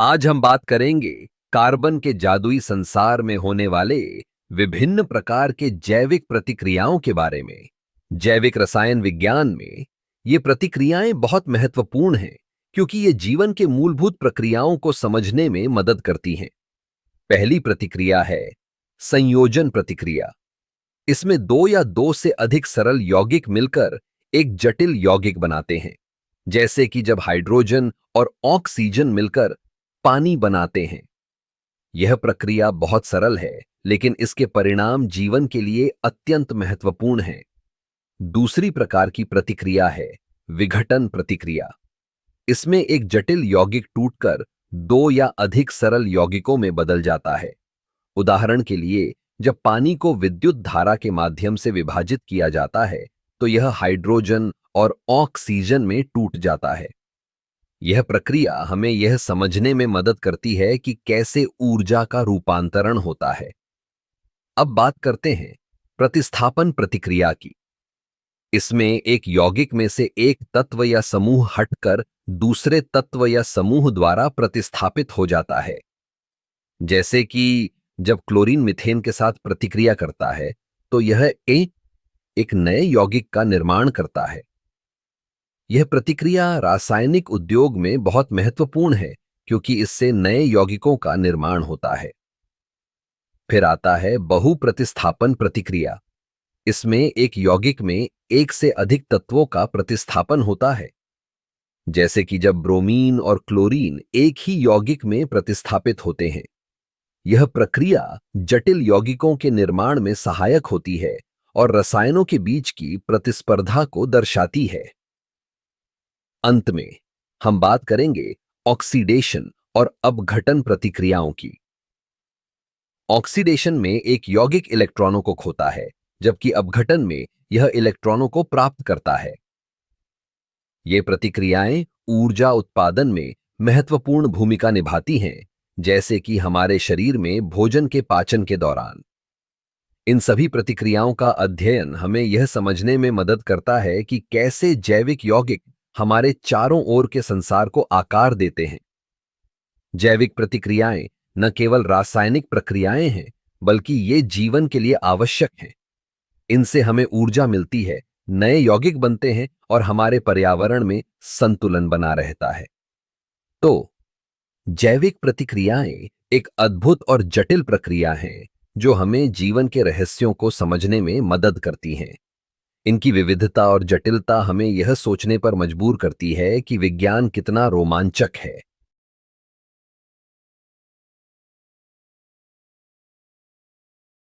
आज हम बात करेंगे कार्बन के जादुई संसार में होने वाले विभिन्न प्रकार के जैविक प्रतिक्रियाओं के बारे में। जैविक रसायन विज्ञान में ये प्रतिक्रियाएं बहुत महत्वपूर्ण हैं क्योंकि ये जीवन के मूलभूत प्रक्रियाओं को समझने में मदद करती हैं। पहली प्रतिक्रिया है संयोजन प्रतिक्रिया। इसमें दो या दो से अधिक सरल यौगिक मिलकर एक जटिल यौगिक बनाते हैं, जैसे कि जब हाइड्रोजन और ऑक्सीजन मिलकर पानी बनाते हैं। यह प्रक्रिया बहुत सरल है, लेकिन इसके परिणाम जीवन के लिए अत्यंत महत्वपूर्ण हैं। दूसरी प्रकार की प्रतिक्रिया है विघटन प्रतिक्रिया। इसमें एक जटिल यौगिक टूटकर दो या अधिक सरल यौगिकों में बदल जाता है। उदाहरण के लिए, जब पानी को विद्युत धारा के माध्यम से विभाजित किया जाता है, तो यह हाइड्रोजन और ऑक्सीजन में टूट जाता है। यह प्रक्रिया हमें यह समझने में मदद करती है कि कैसे ऊर्जा का रूपांतरण होता है। अब बात करते हैं प्रतिस्थापन प्रतिक्रिया की। इसमें एक यौगिक में से एक तत्व या समूह हटकर दूसरे तत्व या समूह द्वारा प्रतिस्थापित हो जाता है। जैसे कि जब क्लोरीन मीथेन के साथ प्रतिक्रिया करता है, तो यह एक नए यौगिक का निर्माण करता है। यह प्रतिक्रिया रासायनिक उद्योग में बहुत महत्वपूर्ण है क्योंकि इससे नए यौगिकों का निर्माण होता है। फिर आता है बहुप्रतिस्थापन प्रतिक्रिया। इसमें एक यौगिक में एक से अधिक तत्वों का प्रतिस्थापन होता है, जैसे कि जब ब्रोमीन और क्लोरीन एक ही यौगिक में प्रतिस्थापित होते हैं। यह प्रक्रिया जटिल यौगिकों के निर्माण में सहायक होती है और रसायनों के बीच की प्रतिस्पर्धा को दर्शाती है। अंत में हम बात करेंगे ऑक्सीडेशन और अपघटन प्रतिक्रियाओं की। ऑक्सीडेशन में एक यौगिक इलेक्ट्रॉनों को खोता है, जबकि अपघटन में यह इलेक्ट्रॉनों को प्राप्त करता है। ये प्रतिक्रियाएं ऊर्जा उत्पादन में महत्वपूर्ण भूमिका निभाती हैं, जैसे कि हमारे शरीर में भोजन के पाचन के दौरान। इन सभी प्रतिक्रियाओं का अध्ययन हमें यह समझने में मदद करता है कि कैसे जैविक यौगिक हमारे चारों ओर के संसार को आकार देते हैं। जैविक प्रतिक्रियाएं न केवल रासायनिक प्रक्रियाएं हैं, बल्कि ये जीवन के लिए आवश्यक हैं। इनसे हमें ऊर्जा मिलती है, नए यौगिक बनते हैं और हमारे पर्यावरण में संतुलन बना रहता है। तो जैविक प्रतिक्रियाएं एक अद्भुत और जटिल प्रक्रिया हैं जो हमें जीवन के रहस्यों को समझने में मदद करती हैं। इनकी विविधता और जटिलता हमें यह सोचने पर मजबूर करती है कि विज्ञान कितना रोमांचक है।